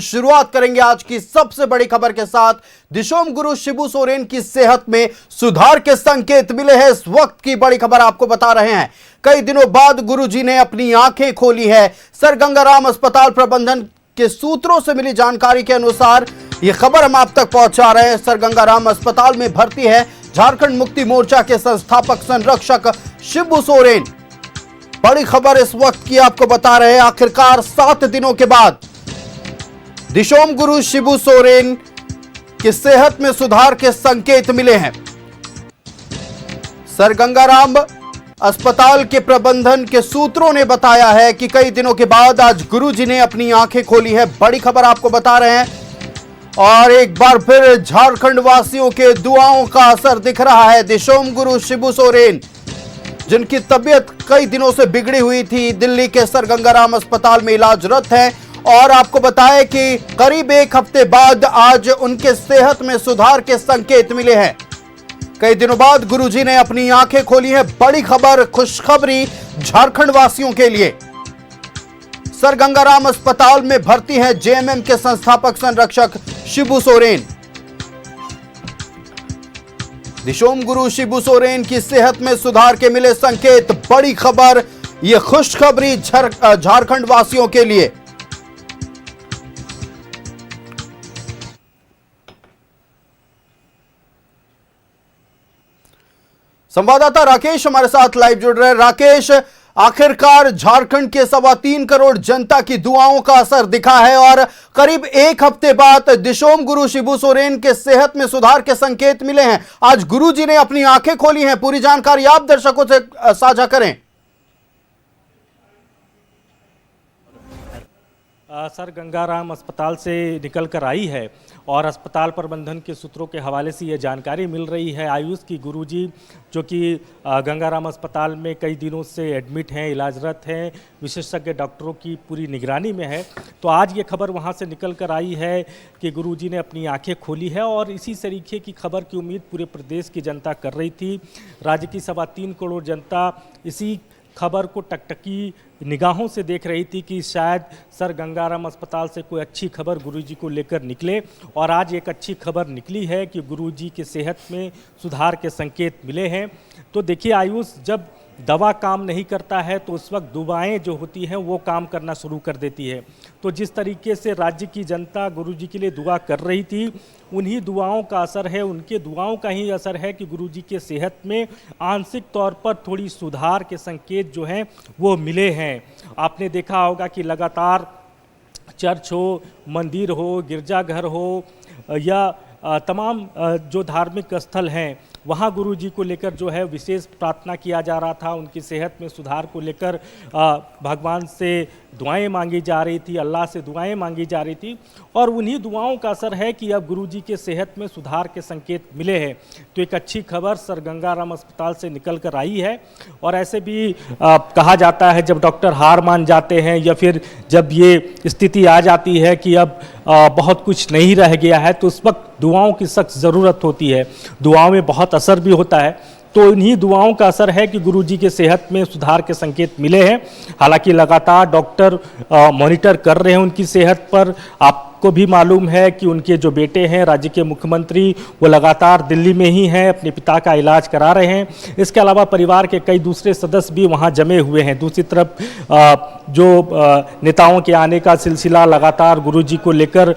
शुरुआत करेंगे आज की सबसे बड़ी खबर के साथ। दिशोम गुरु शिबू सोरेन की सेहत में सुधार के संकेत मिले हैं। इस वक्त की बड़ी खबर आपको बता रहे हैं। कई दिनों बाद गुरुजी ने अपनी आंखें खोली है। सर गंगाराम अस्पताल प्रबंधन के सूत्रों से मिली जानकारी के अनुसार यह खबर हम आप तक पहुंचा रहे हैं। सर गंगाराम अस्पताल में भर्ती है झारखंड मुक्ति मोर्चा के संस्थापक संरक्षक शिबू सोरेन। बड़ी खबर इस वक्त की आपको बता रहे हैं। आखिरकार 7 दिनों के बाद दिशोम गुरु शिबू सोरेन की सेहत में सुधार के संकेत मिले हैं। सर गंगाराम अस्पताल के प्रबंधन के सूत्रों ने बताया है कि कई दिनों के बाद आज गुरुजी ने अपनी आंखें खोली है। बड़ी खबर आपको बता रहे हैं और एक बार फिर झारखंड वासियों के दुआओं का असर दिख रहा है। दिशोम गुरु शिबू सोरेन जिनकी तबीयत कई दिनों से बिगड़ी हुई थी, दिल्ली के सर गंगाराम अस्पताल में इलाजरत हैं और आपको बताएं कि करीब 1 हफ्ते बाद आज उनके सेहत में सुधार के संकेत मिले हैं। कई दिनों बाद गुरुजी ने अपनी आंखें खोली हैं। बड़ी खबर, खुशखबरी झारखंड वासियों के लिए। सर गंगाराम अस्पताल में भर्ती है जेएमएम के संस्थापक संरक्षक शिबू सोरेन। दिशोम गुरु शिबू सोरेन की सेहत में सुधार के मिले संकेत। बड़ी खबर, यह खुशखबरी झारखंड वासियों के लिए। संवाददाता राकेश हमारे साथ लाइव जुड़ रहे हैं। राकेश, आखिरकार झारखंड के 3.25 करोड़ जनता की दुआओं का असर दिखा है और करीब 1 हफ्ते बाद दिशोम गुरु शिबू सोरेन के सेहत में सुधार के संकेत मिले हैं। आज गुरुजी ने अपनी आंखें खोली हैं। पूरी जानकारी आप दर्शकों से साझा करें। सर गंगाराम अस्पताल से निकल कर आई है और अस्पताल प्रबंधन के सूत्रों के हवाले से ये जानकारी मिल रही है आयुष की गुरुजी जो कि गंगाराम अस्पताल में कई दिनों से एडमिट हैं, इलाजरत हैं, विशेषज्ञ डॉक्टरों की पूरी निगरानी में है। तो आज ये खबर वहाँ से निकल कर आई है कि गुरुजी ने अपनी आंखें खोली है और इसी तरीके की खबर की उम्मीद पूरे प्रदेश की जनता कर रही थी। राज्य की 3.25 करोड़ जनता इसी खबर को टकटकी निगाहों से देख रही थी कि शायद सर गंगाराम अस्पताल से कोई अच्छी खबर गुरुजी को लेकर निकले और आज एक अच्छी खबर निकली है कि गुरुजी की सेहत में सुधार के संकेत मिले हैं। तो देखिए आयुष, जब दवा काम नहीं करता है तो उस वक्त दुआएं जो होती हैं वो काम करना शुरू कर देती है। तो जिस तरीके से राज्य की जनता गुरुजी के लिए दुआ कर रही थी, उन्हीं दुआओं का असर है, उनके दुआओं का ही असर है कि गुरुजी के सेहत में आंशिक तौर पर थोड़ी सुधार के संकेत जो हैं वो मिले हैं। आपने देखा होगा कि लगातार चर्च हो, मंदिर हो, गिरजाघर हो या तमाम जो धार्मिक स्थल हैं वहाँ गुरुजी को लेकर जो है विशेष प्रार्थना किया जा रहा था। उनकी सेहत में सुधार को लेकर भगवान से दुआएं मांगी जा रही थी, अल्लाह से दुआएं मांगी जा रही थी और उन्हीं दुआओं का असर है कि अब गुरुजी के सेहत में सुधार के संकेत मिले हैं। तो एक अच्छी खबर सर गंगाराम अस्पताल से निकल कर आई है और ऐसे भी कहा जाता है जब डॉक्टर हार मान जाते हैं या फिर जब ये स्थिति आ जाती है कि अब बहुत कुछ नहीं रह गया है तो उस वक्त दुआओं की सख्त ज़रूरत होती है। दुआओं में बहुत असर भी होता है। तो इन्हीं दुआओं का असर है कि गुरुजी के सेहत में सुधार के संकेत मिले हैं। हालांकि लगातार डॉक्टर मॉनिटर कर रहे हैं उनकी सेहत पर। आपको भी मालूम है कि उनके जो बेटे हैं राज्य के मुख्यमंत्री, वो लगातार दिल्ली में ही हैं, अपने पिता का इलाज करा रहे हैं। इसके अलावा परिवार के कई दूसरे सदस्य भी वहाँ जमे हुए हैं। दूसरी तरफ जो नेताओं के आने का सिलसिला लगातार गुरुजी को लेकर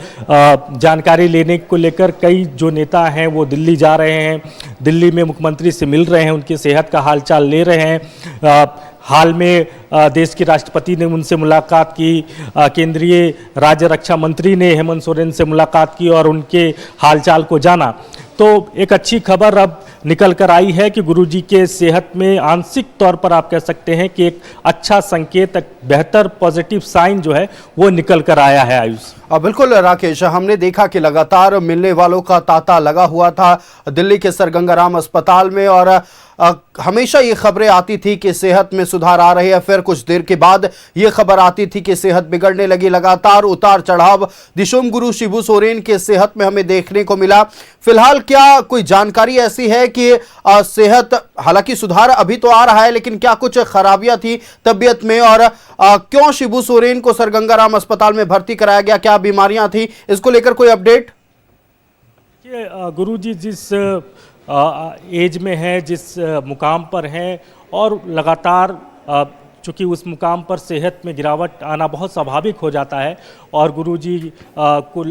जानकारी लेने को लेकर कई जो नेता हैं वो दिल्ली जा रहे हैं, दिल्ली में मुख्यमंत्री से मिल रहे हैं, उनकी सेहत का हालचाल ले रहे हैं। हाल में देश के राष्ट्रपति ने उनसे मुलाकात की, केंद्रीय राज्य रक्षा मंत्री ने हेमंत सोरेन से मुलाकात की और उनके हालचाल को जाना। तो एक अच्छी खबर अब निकल कर आई है कि गुरुजी के सेहत में आंशिक तौर पर आप कह सकते हैं कि एक अच्छा संकेत, एक बेहतर पॉजिटिव साइन जो है वो निकल कर आया है आयुष। बिल्कुल राकेश, हमने देखा कि लगातार मिलने वालों का तांता लगा हुआ था दिल्ली के सर गंगाराम अस्पताल में और हमेशा ये खबरें आती थी कि सेहत में सुधार आ रही है, फिर कुछ देर के बाद ये खबर आती थी कि सेहत बिगड़ने लगी। लगातार उतार चढ़ाव दिशोम गुरु शिबू सोरेन के सेहत में हमें देखने को मिला। फिलहाल क्या कोई जानकारी ऐसी है कि सेहत, हालांकि सुधार अभी तो आ रहा है, लेकिन क्या कुछ खराबियां थी तबीयत में, और क्यों शिबू सोरेन को सर गंगाराम अस्पताल में भर्ती कराया गया, क्या बीमारियां थी, इसको लेकर कोई अपडेट? गुरुजी जिस एज में है, जिस मुकाम पर हैं, और लगातार चूँकि उस मुकाम पर सेहत में गिरावट आना बहुत स्वाभाविक हो जाता है, और गुरुजी को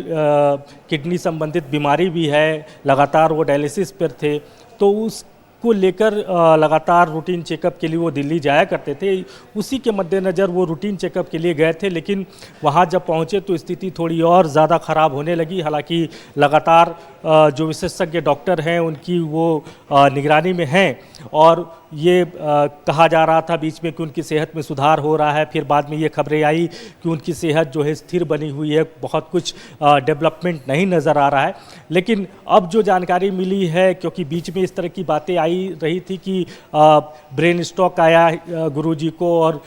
किडनी संबंधित बीमारी भी है, लगातार वो डायलिसिस पर थे, तो उसको लेकर लगातार रूटीन चेकअप के लिए वो दिल्ली जाया करते थे। उसी के मद्देनज़र वो रूटीन चेकअप के लिए गए थे, लेकिन वहाँ जब पहुँचे तो स्थिति थोड़ी और ज़्यादा ख़राब होने लगी। हालांकि लगातार जो विशेषज्ञ डॉक्टर हैं उनकी वो निगरानी में हैं, और ये कहा जा रहा था बीच में कि उनकी सेहत में सुधार हो रहा है, फिर बाद में ये खबरें आई कि उनकी सेहत जो है स्थिर बनी हुई है, बहुत कुछ डेवलपमेंट नहीं नज़र आ रहा है। लेकिन अब जो जानकारी मिली है, क्योंकि बीच में इस तरह की बातें आई रही थी कि ब्रेन स्ट्रोक आया गुरुजी को, और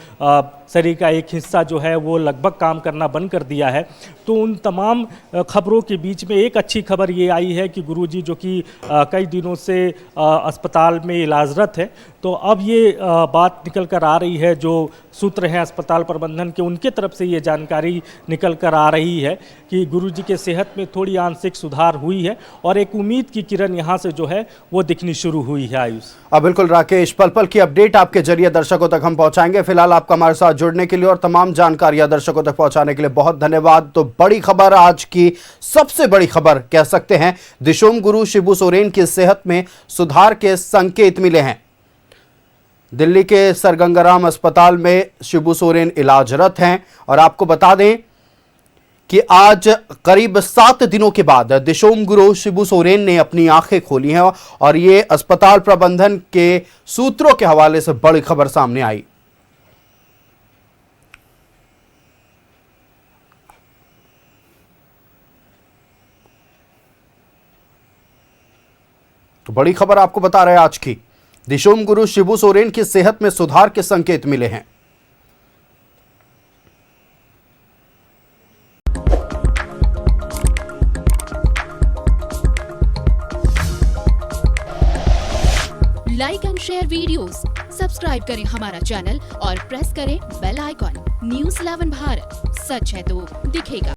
शरीर का एक हिस्सा जो है वो लगभग काम करना बंद कर दिया है, तो उन तमाम खबरों के बीच में एक अच्छी खबर ये आई है कि गुरुजी जो कि कई दिनों से अस्पताल में इलाजरत है, तो अब ये बात निकल कर आ रही है, जो सूत्र हैं अस्पताल प्रबंधन के, उनके तरफ से ये जानकारी निकल कर आ रही है कि गुरुजी के सेहत में थोड़ी आंशिक सुधार हुई है, और एक उम्मीद की किरण यहाँ से जो है वो दिखनी शुरू हुई है। आयुष, बिल्कुल राकेश, पल पल की अपडेट आपके जरिए दर्शकों तक हम पहुंचाएंगे। फिलहाल आपका हमारे साथ जुड़ने के लिए और तमाम जानकारियां दर्शकों तक पहुंचाने के लिए बहुत धन्यवाद। तो बड़ी खबर, आज की सबसे बड़ी खबर कह सकते हैं, दिशोम गुरु शिबू सोरेन की सेहत में सुधार के संकेत मिले हैं। दिल्ली के सर गंगाराम अस्पताल में शिबू सोरेन इलाजरत हैं, और आपको बता दें कि आज करीब 7 दिनों के बाद दिशोम गुरु शिबू सोरेन ने अपनी आंखें खोली हैं, और ये अस्पताल प्रबंधन के सूत्रों के हवाले से बड़ी खबर सामने आई। तो बड़ी खबर आपको बता रहे हैं आज की, दिशोम गुरु शिबू सोरेन की सेहत में सुधार के संकेत मिले हैं। Like and share videos, subscribe करें हमारा चैनल और प्रेस करें बेल आइकॉन। न्यूज़ 11 भारत, सच है तो दिखेगा।